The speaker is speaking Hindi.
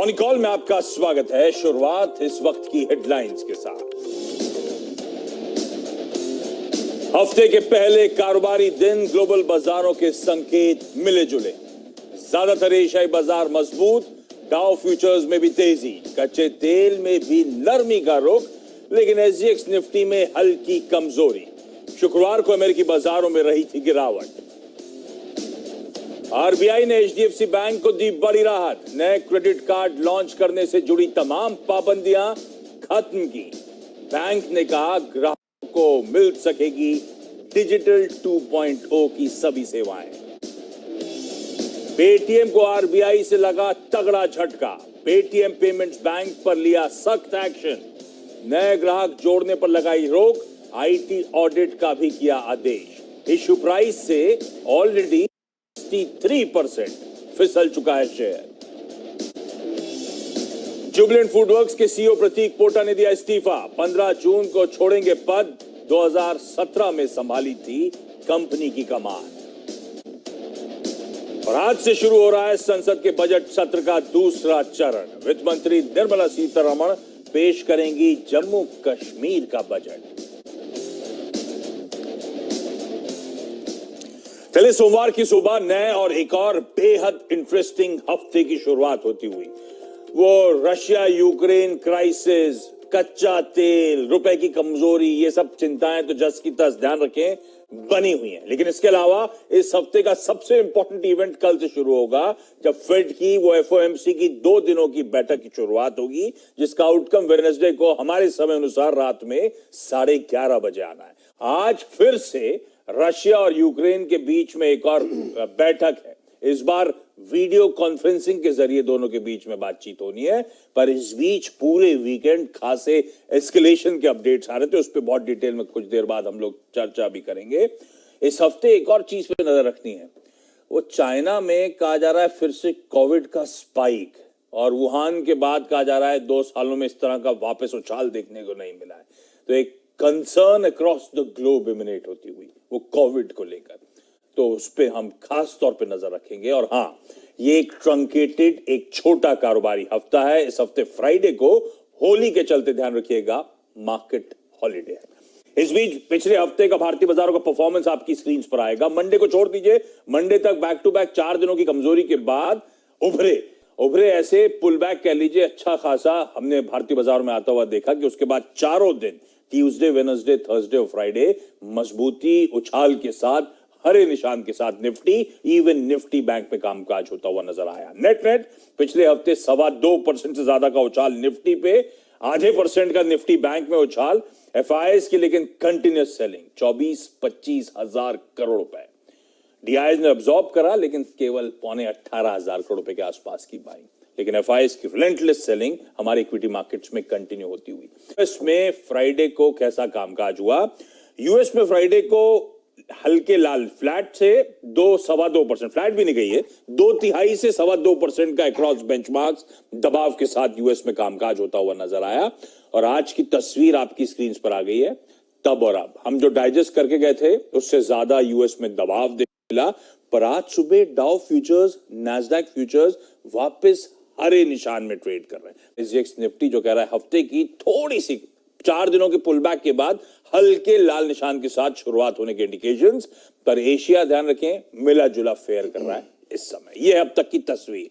मॉर्निंग कॉल में आपका स्वागत है। शुरुआत इस वक्त की हेडलाइंस के साथ। हफ्ते के पहले कारोबारी दिन ग्लोबल बाजारों के संकेत मिले जुले। ज्यादातर एशियाई बाजार मजबूत, डाउ फ्यूचर्स में भी तेजी, कच्चे तेल में भी नरमी का रुख, लेकिन एसजीएक्स निफ्टी में हल्की कमजोरी। शुक्रवार को अमेरिकी बाजारों में रही थी गिरावट। आरबीआई ने एचडीएफसी बैंक को दी बड़ी राहत। नए क्रेडिट कार्ड लॉन्च करने से जुड़ी तमाम पाबंदियां खत्म की। बैंक ने कहा ग्राहकों को मिल सकेगी डिजिटल 2.0 की सभी सेवाएं। पेटीएम को आरबीआई से लगा तगड़ा झटका। पेटीएम पेमेंट्स बैंक पर लिया सख्त एक्शन। नए ग्राहक जोड़ने पर लगाई रोक। आईटी ऑडिट का भी किया आदेश। इश्यू प्राइस से ऑलरेडी 63% फिसल चुका है शेयर। जुबिलेंट फूडवर्क्स के सीईओ प्रतीक पोटा ने दिया इस्तीफा। 15 जून को छोड़ेंगे पद। 2017 में संभाली थी कंपनी की कमान। और आज से शुरू हो रहा है संसद के बजट सत्र का दूसरा चरण। वित्त मंत्री निर्मला सीतारमण पेश करेंगी जम्मू कश्मीर का बजट। चलिए, सोमवार की सुबह नए और एक और बेहद इंटरेस्टिंग हफ्ते की शुरुआत होती हुई वो रशिया यूक्रेन क्राइसिस, कच्चा तेल, रुपए की कमजोरी, ये सब चिंताएं तो जस की तस ध्यान रखें बनी हुई हैं। लेकिन इसके अलावा इस हफ्ते का सबसे इंपॉर्टेंट इवेंट कल से शुरू होगा, जब फेड की वो एफओएमसी की 2 दिनों की बैठक की शुरुआत होगी, जिसका आउटकम वेडनेसडे को हमारे समय अनुसार रात में 11:30 बजे आना है। आज फिर से रशिया और यूक्रेन के बीच में एक और बैठक है। इस बार वीडियो कॉन्फ्रेंसिंग के जरिए दोनों के बीच में बातचीत होनी है। पर इस बीच पूरे वीकेंड खासे एस्केलेशन के अपडेट्स आ रहे थे, उस पर बहुत डिटेल में कुछ देर बाद हम लोग चर्चा भी करेंगे। इस हफ्ते एक और चीज पे नजर रखनी है। वो चाइना में कहा जा रहा है फिर से कोविड का स्पाइक, और वुहान के बाद कहा जा रहा है 2 सालों में इस तरह का वापस उछाल देखने को नहीं मिला है। तो एक कंसर्न अक्रॉस द ग्लोब इमिनेट होती हुई वो कोविड को लेकर, तो उस पे हम खास तौर पे नजर रखेंगे। और हाँ, ये एक ट्रंकेटेड, एक छोटा कारोबारी हफ्ता है। इस हफ्ते फ्राइडे को होली के चलते ध्यान रखिएगा मार्केट हॉलिडे है। इस बीच पिछले हफ्ते का भारतीय बाजारों का परफॉर्मेंस आपकी स्क्रीन पर आएगा। मंडे को छोड़ दीजिए, मंडे तक बैक टू बैक 4 दिनों की कमजोरी के बाद उभरे ऐसे पुल बैक कह लीजिए अच्छा खासा हमने भारतीय बाजार में आता हुआ देखा कि उसके बाद चारों दिन ट्यूसडे, वेडनेसडे, थर्सडे और फ्राइडे मजबूती, उछाल के साथ, हरे निशान के साथ इवन निफ्टी बैंक में कामकाज होता हुआ नजर आया। नेट पिछले हफ्ते 2.25% से ज्यादा का उछाल निफ्टी पे, 0.5% का निफ्टी बैंक में उछाल। एफआईआईज की लेकिन कंटिन्यूस सेलिंग 24-25 हजार करोड़ रुपए। डीआईज ने अब्सॉर्ब करा, लेकिन केवल 18.5 हजार करोड़ रुपए के आसपास की बाइंग। लेकिन एफआईआईज की रिलेंटलेस सेलिंग हमारे इक्विटी मार्केट्स में कंटिन्यू होती हुई। यूएस में फ्राइडे को कैसा कामकाज हुआ? यूएस में फ्राइडे को हल्के लाल फ्लैट से 2.25%, फ्लैट भी नहीं गई है, 2/3 से 2.25% का अक्रॉस बेंचमार्क्स दबाव के साथ यूएस में कामकाज होता हुआ नजर आया। और आज की तस्वीर आपकी स्क्रीन पर आ गई है। तब और अब हम जो डाइजेस्ट करके गए थे उससे ज्यादा यूएस में दबाव मिला। पर आज सुबह डाउ फ्यूचर्स, नैस्डैक फ्यूचर्स वापस हरे निशान में ट्रेड कर रहे हैं। एसजीएक्स निफ्टी जो कह रहा है हफ्ते की थोड़ी सी 4 दिनों के पुल बैक के बाद हल्के लाल निशान के साथ शुरुआत होने के इंडिकेशंस। पर एशिया ध्यान रखें मिला जुला फेयर कर रहा है इस समय। यह है अब तक की तस्वीर।